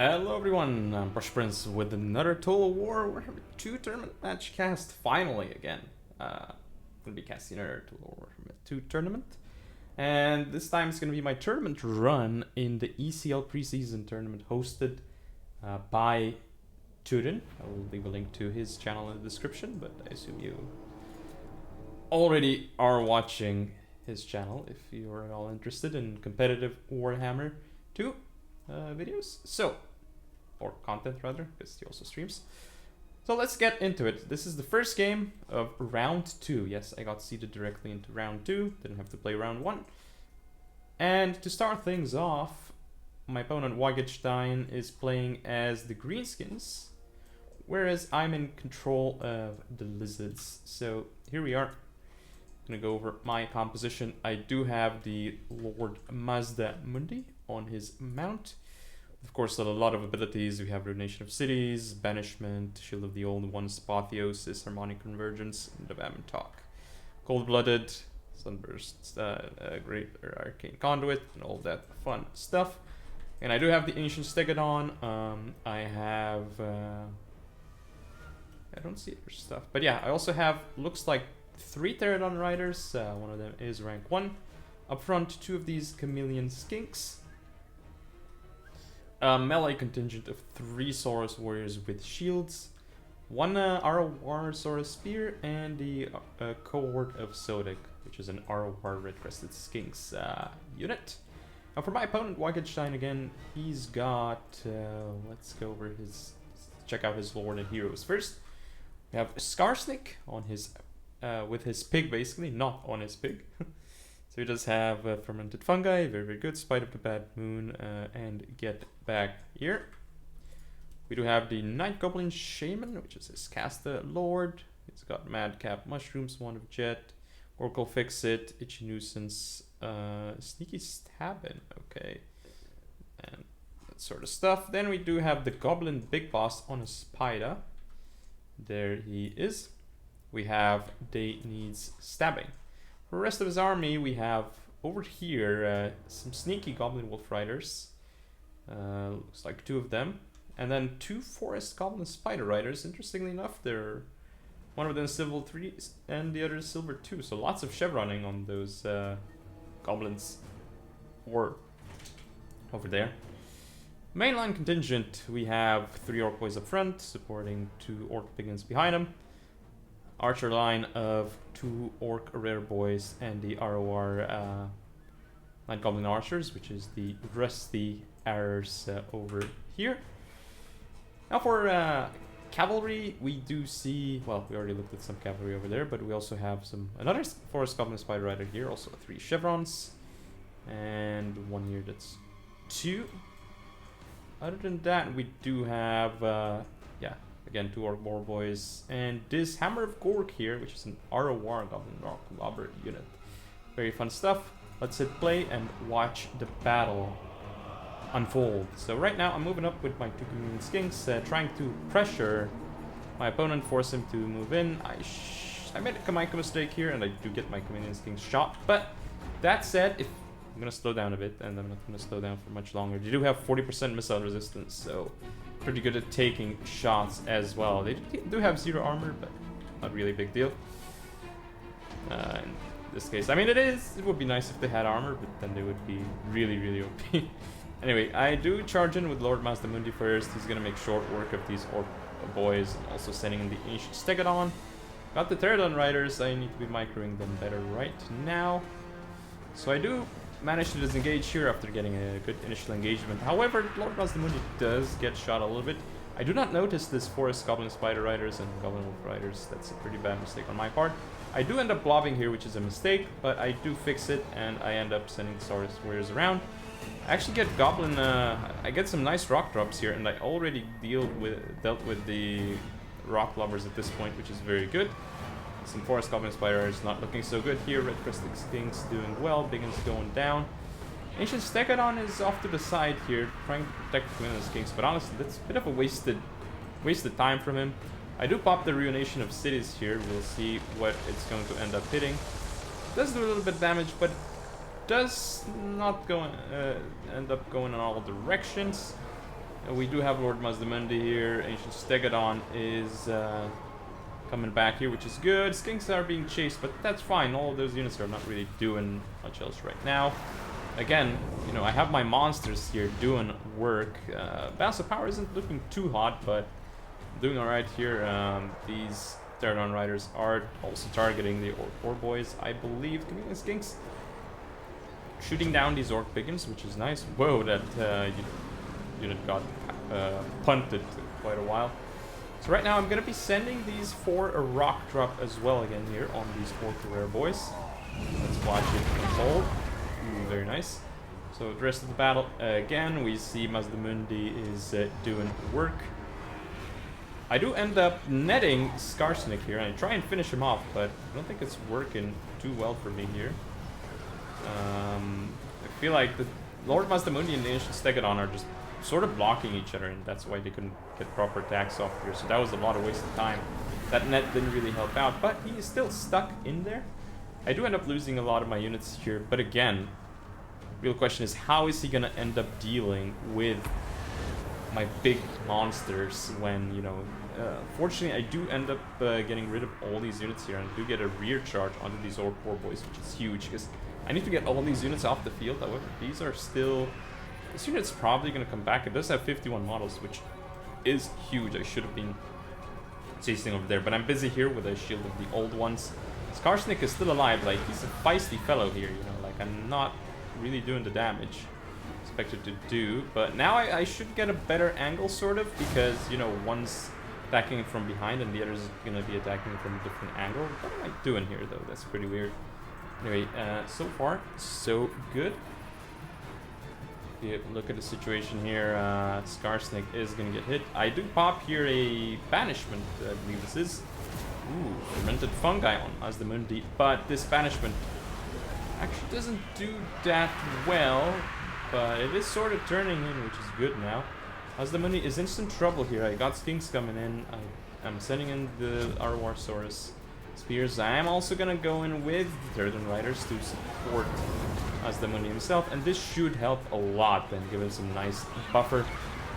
Hello everyone, I'm PrussianPrince with another Total War Warhammer 2 tournament match cast, finally again. I'm going to be casting another Total War Warhammer 2 tournament. And this time it's going to be my tournament run in the ECL Preseason tournament hosted by Turin. I will leave a link to his channel in the description, but I assume you already are watching his channel if you are at all interested in competitive Warhammer 2 videos, or content rather, because he also streams. So let's get into it. This is the first game of round 2. Yes, I got seeded directly into round 2, didn't have to play round 1. And to start things off, my opponent WaaaghGitstein is playing as the Greenskins, whereas I'm in control of the Lizards. So here we are. Gonna go over my composition. I do have the Lord Mazda Mundi on his mount. Of course, a lot of abilities. We have Ruination of Cities, Banishment, Shield of the Old Ones, Apotheosis, Harmonic Convergence, and Devam Talk. Cold-Blooded, Sunburst, Great Arcane Conduit, and all that fun stuff. And I do have the Ancient Stegodon. I have... I don't see other stuff. But yeah, I also have, looks like, 3 Pterodon Riders. One of them is rank 1. Up front, 2 of these Chameleon Skinks. A melee contingent of 3 Saurus Warriors with shields. 1 Arawar Saurus Spear, and the cohort of Sodic, which is an Arawar Red Crested Skinks unit. Now for my opponent, WaaaghGitstein again, he's got... let's go over his... check out his Lord and Heroes first. We have Skarsnik on his... with his pig, basically, not on his pig. So he does have Fermented Fungi, very, very good. Spite of the Bad Moon, and Get Back Here. We do have the Night Goblin Shaman, which is his Casta Lord. He's got Madcap Mushrooms, Wand of Jet, Oracle Fix-It, Itchy Nuisance, Sneaky Stabbin', okay. And that sort of stuff. Then we do have the Goblin Big Boss on a Spida. There he is. We have Day Needs Stabbing. For the rest of his army, we have over here some sneaky Goblin Wolf Riders. Looks like 2 of them. And then 2 Forest Goblin Spider Riders. Interestingly enough, they're one of them is Silver 3 and the other is Silver 2. So lots of chevroning on those goblins. Or over there. Mainline contingent, we have 3 Orc Boys up front, supporting 2 Orc Piggins behind them. Archer line of 2 Orc Rare Boys and the ROR Night Goblin Archers, which is the Rusty Arrows over here. Now for Cavalry, we do see, well, we already looked at some Cavalry over there, but we also have another Forest Goblin Spider Rider here, also 3 Chevrons, and 1 here that's 2. Other than that, we do have, yeah, again, 2 Orc Boar Boys, and this Hammer of Gork here, which is an ROR Goblin Rock Lobber unit. Very fun stuff. Let's hit play and watch the battle unfold. So right now, I'm moving up with my 2 Chameleon Skinks, trying to pressure my opponent, force him to move in. I made a Kamaica mistake here, and I do get my Chameleon Skinks shot. But that said, I'm going to slow down a bit, and I'm not going to slow down for much longer. They do have 40% missile resistance, so pretty good at taking shots as well. They do have 0 armor, but not really a big deal. In this case, I mean, it would be nice if they had armor, but then they would be really, really OP. Anyway, I do charge in with Lord Mazda Mundi first. He's gonna make short work of these Orc Boys, and also sending in the Ancient Stegodon. Got the Pterodon Riders, I need to be microing them better right now. So I do manage to disengage here after getting a good initial engagement. However, Lord Mazda Mundi does get shot a little bit. I do not notice this Forest Goblin Spider Riders and Goblin Wolf Riders. That's a pretty bad mistake on my part. I do end up blobbing here, which is a mistake, but I do fix it, and I end up sending the Saurus Warriors around. I actually get Goblin, I get some nice rock drops here, and I already dealt with the rock lobbers at this point, which is very good. Some Forest Goblin Spiders not looking so good here. Red Crested Skinks doing well. Biggins going down. Ancient Stegodon is off to the side here, trying to protect the Chameleon Skinks, but honestly, that's a bit of a wasted time from him. I do pop the Ruination of Cities here. We'll see what it's going to end up hitting. It does do a little bit of damage, but does not go end up going in all directions. we do have Lord Mazdamundi here. Ancient Stegodon is coming back here, which is good. Skinks are being chased, but that's fine. All of those units are not really doing much else right now. Again, you know, I have my monsters here doing work. Balance of Power isn't looking too hot, but doing alright here. These Pterodon Riders are also targeting the Orc Boys, I believe. Coming Skinks shooting down these Orc Piggins, which is nice. Whoa, that unit got punted quite a while. So right now I'm going to be sending these for a rock drop as well again here on these 4 Cavalry boys. Let's watch it unfold. Ooh, very nice. So the rest of the battle, again, we see Mazdamundi is doing work. I do end up netting Skarsnik here, and I try and finish him off, but I don't think it's working too well for me here. I feel like the Lord Mazdamundi and the Ancient Stegodon are just sort of blocking each other, and that's why they couldn't get proper attacks off here. So that was a lot of wasted time. That net didn't really help out, but he is still stuck in there. I do end up losing a lot of my units here, but again, real question is how is he gonna end up dealing with my big monsters when, you know, fortunately I do end up getting rid of all these units here, and I do get a rear charge onto these Orc War Boys, which is huge, because I need to get all these units off the field. However, these are still... This unit's probably going to come back. It does have 51 models, which is huge. I should have been chasing over there, but I'm busy here with a shield of the old ones. Skarsnik is still alive. Like, he's a feisty fellow here, you know. Like, I'm not really doing the damage expected to do, but now I should get a better angle, sort of, because, you know, one's attacking from behind and the other's going to be attacking from a different angle. What am I doing here, though? That's pretty weird. Anyway, so far, so good. Look at the situation here. Skarsnik is going to get hit. I do pop here a banishment, I believe this is. Ooh, fermented fungi on Mazdamundi, but this banishment actually doesn't do that well, but it is sort of turning in, which is good now. Mazdamundi is in some trouble here. I got Skinks coming in. I'm sending in the Arwarsaurus Spears. I am also going to go in with the Pterodon Riders to support Mazdamundi himself, and this should help a lot then, give him some nice buffer.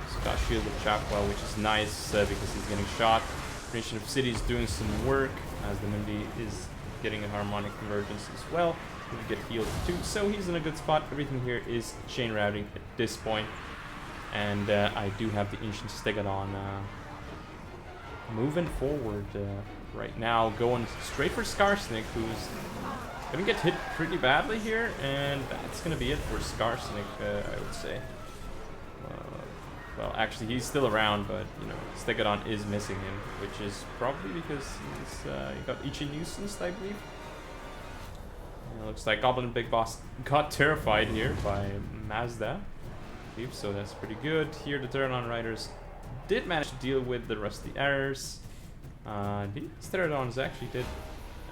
He's got Shield of Chapwell, which is nice because he's getting shot. Nation of Cities doing some work. Mazdamundi is getting a harmonic convergence as well. He get healed too, so he's in a good spot. Everything here is chain routing at this point, and I do have the Ancient Stegodon moving forward right now, going straight for Skarsnik, who's gonna get hit pretty badly here, and that's gonna be it for Skarsnik, I would say. Well, actually, he's still around, but, you know, Stegodon is missing him, which is probably because he got Ichi Nuisance, I believe. Looks like Goblin Big Boss got terrified here by Mazda, I believe, so that's pretty good. Here, the Pterodon Riders did manage to deal with the Rusty Errors. These Pterodons actually did...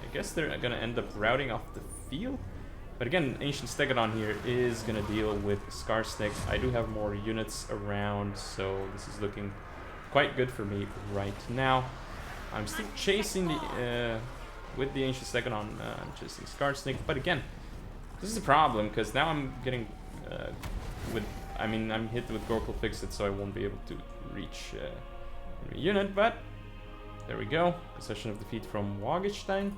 I guess they're gonna end up routing off the field. But again, Ancient Stegodon here is gonna deal with Skarsnik. I do have more units around, so this is looking quite good for me right now. I'm still chasing the with the Ancient Stegodon, I'm chasing Skarsnik. But again, this is a problem because now I'm getting I'm hit with Gorkle Fixit, so I won't be able to reach a unit. But there we go, possession of defeat from WaaaghGitstein.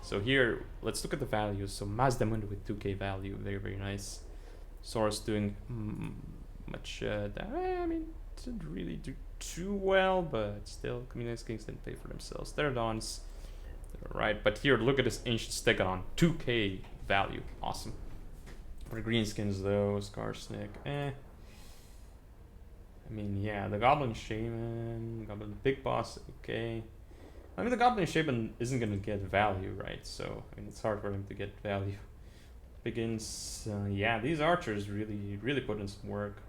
So here, let's look at the values. So Mazdamundi with 2k value, very, very nice. Saurus doing much I mean, didn't really do too well, but still, Communist Kings didn't pay for themselves. Pterodons, right? But here, look at this Ancient Stegodon, 2k value, awesome. For the greenskins though, Skarsnik, I mean, yeah, the Goblin Shaman, Goblin Big Boss, okay. I mean, the Goblin Shaman isn't going to get value, right? So, I mean, it's hard for him to get value. Begins, yeah, these archers really, really put in some work.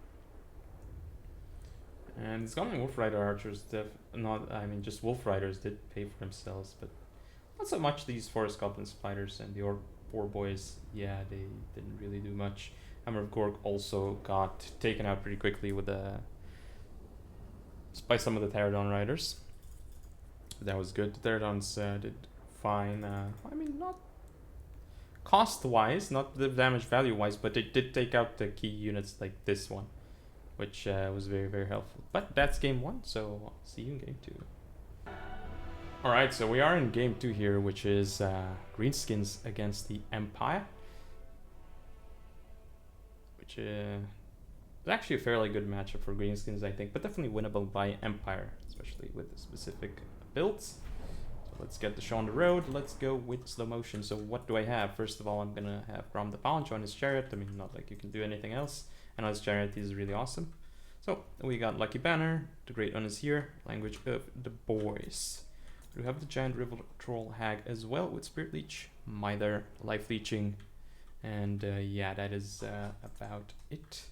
And these Goblin Wolf Rider archers, just Wolf Riders did pay for themselves, but not so much these Forest Goblin Spiders and the Poor Boys. Yeah, they didn't really do much. Hammer of Gork also got taken out pretty quickly with by some of the Pterodon Riders. That was good. The Pterodons did fine. I mean, not cost-wise, not the damage value-wise, but they did take out the key units like this one. which was very, very helpful. But that's game 1, so I'll see you in game 2. Alright, so we are in game 2 here, which is Greenskins against the Empire. Which is actually a fairly good matchup for Greenskins, I think, but definitely winnable by Empire, especially with the specific builds. So let's get the show on the road. Let's go with slow motion. So what do I have? First of all, I'm gonna have Grom the Pawn join his chariot. I mean, not like you can do anything else. And his chariot is really awesome. So we got Lucky Banner. The Great One is here. Language of the Boys. We have the Giant River Troll Hag as well with Spirit Leech, Mither, Life Leeching, and yeah, that is about it.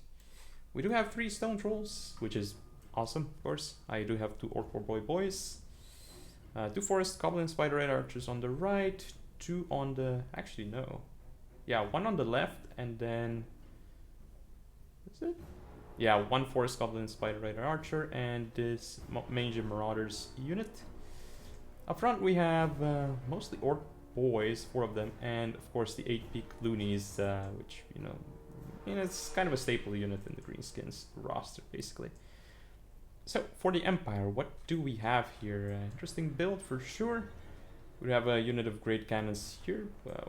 We do have 3 Stone Trolls, which is awesome, of course. I do have 2 Orc Boy Boys, 2 Forest Goblin Spider Red Archers on the right, 2 on the... actually, no. Yeah, 1 on the left, and then... is it? Yeah, 1 Forest Goblin Spider Rider Archer, and this Mage Marauders unit. Up front we have mostly Orc Boys, 4 of them, and of course the 8-peak Loonies, which, you know, it's kind of a staple unit in the Greenskins roster, basically. So, for the Empire, what do we have here? Interesting build for sure. We have a unit of Great Cannons here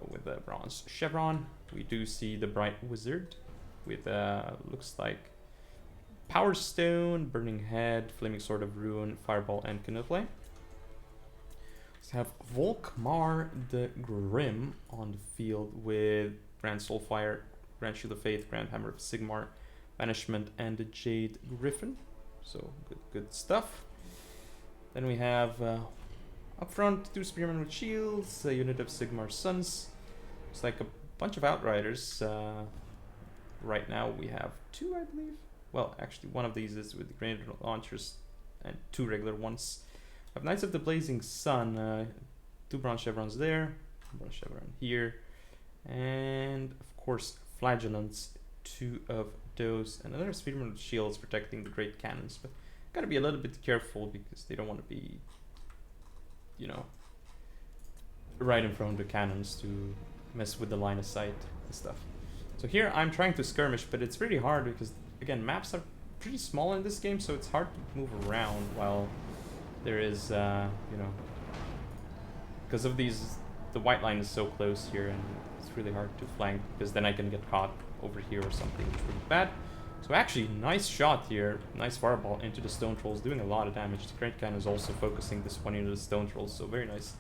with a Bronze Chevron. We do see the Bright Wizard with, looks like Power Stone, Burning Head, Flaming Sword of Ruin, Fireball, and Canoe. We have Volkmar the Grim on the field with Grand Soulfire, Grand Shield of Faith, Grand Hammer of Sigmar, Banishment, and the Jade Griffin. So good stuff. Then we have up front 2 Spearmen with Shields, a unit of Sigmar Sons. It's like a bunch of Outriders. Right now we have 2, I believe. Well, actually one of these is with the Grenade Launchers and 2 regular ones. We have Knights of the Blazing Sun, 2 Bronze Chevrons there, Bronze Chevron here, and of course Flagellants, 2 of those, and another Spearman with Shields protecting the Great Cannons, but gotta be a little bit careful because they don't want to be, you know, right in front of the cannons to mess with the line of sight and stuff. So here I'm trying to skirmish, but it's really hard because, again, maps are pretty small in this game, so it's hard to move around while there is, you know, because of these, the white line is so close here, and it's really hard to flank, because then I can get caught over here or something, which would be bad. So actually, nice shot here, nice fireball into the Stone Trolls, doing a lot of damage. The Great Cannon is also focusing this one into the Stone Trolls, so very nice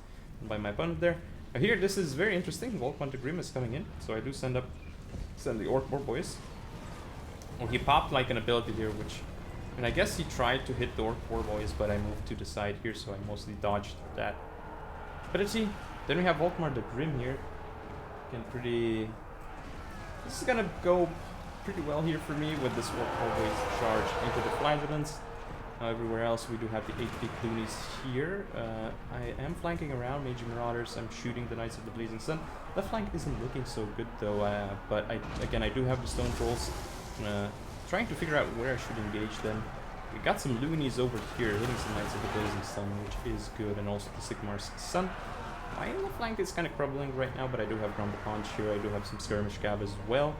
by my opponent there. Now here, this is very interesting. Volkmar the Grim is coming in, so I do send the Orc Boys. Well, he popped like an ability here, which, and I guess he tried to hit the Orc Boys, but I moved to the side here, so I mostly dodged that. But let's see. Then we have Volkmar the Grim here. Again, this is gonna go pretty well here for me with this Orc Boys charge into the Flagellants. Everywhere else we do have the 8-peak Loonies here. I am flanking around Mage Marauders. I'm shooting the Knights of the Blazing Sun. Left flank isn't looking so good though, but I do have the Stone Trolls. Trying to figure out where I should engage them. We got some Loonies over here hitting some Knights of the Blazing Sun, which is good, and also the Sigmar's Sun. My left flank is kind of crumbling right now, but I do have Grom the Pawn here. I do have some Skirmish Cab as well.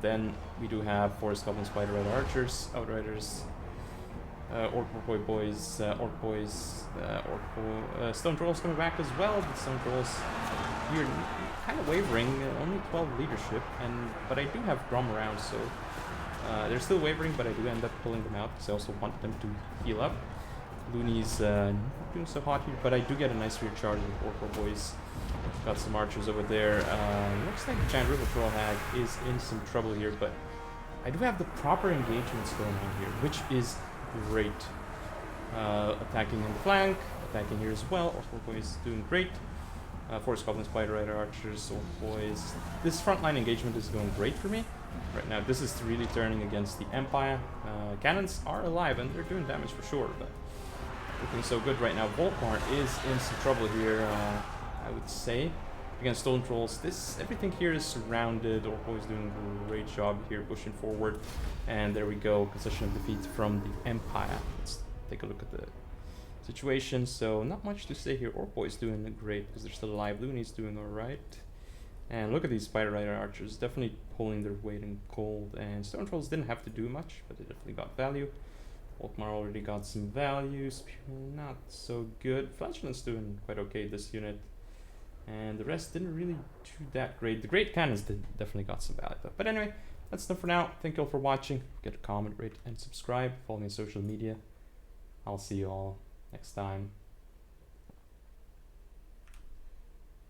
Then we do have Forest Goblin Spider Red Archers, Outriders, Orc Boys, Stone Trolls coming back as well. The Stone Trolls here kind of wavering, only 12 leadership, but I do have Grom around, so they're still wavering, but I do end up pulling them out because I also want them to heal up. Loonies not doing so hot here, but I do get a nice rear charge with Orc Boys. Got some archers over there. Looks like the Giant River Troll Hag is in some trouble here, but I do have the proper engagements going on here, which is great. Attacking in the flank, attacking here as well. Orc Boys doing great. Forest Goblin Spider Rider Archers, Orc Boys. This frontline engagement is going great for me. Right now, this is really turning against the Empire. Cannons are alive and they're doing damage for sure, but looking so good right now. Volkmar is in some trouble here, I would say. Against Stone Trolls, everything here is surrounded. Orc Boys doing a great job here, pushing forward. And there we go, concession of defeat from the Empire. Let's take a look at the situation. So not much to say here. Orc Boys doing great because they're still alive. Looney's doing alright. And look at these Spider Rider archers, definitely pulling their weight in gold. And Stone Trolls didn't have to do much, but they definitely got value. Volkmar already got some value. Spear not so good. Flatulence doing quite okay this unit. And the rest didn't really do that great. The great cannons definitely got some value though. But anyway, that's enough for now. Thank you all for watching. Don't forget to comment, rate, and subscribe. Follow me on social media. I'll see you all next time.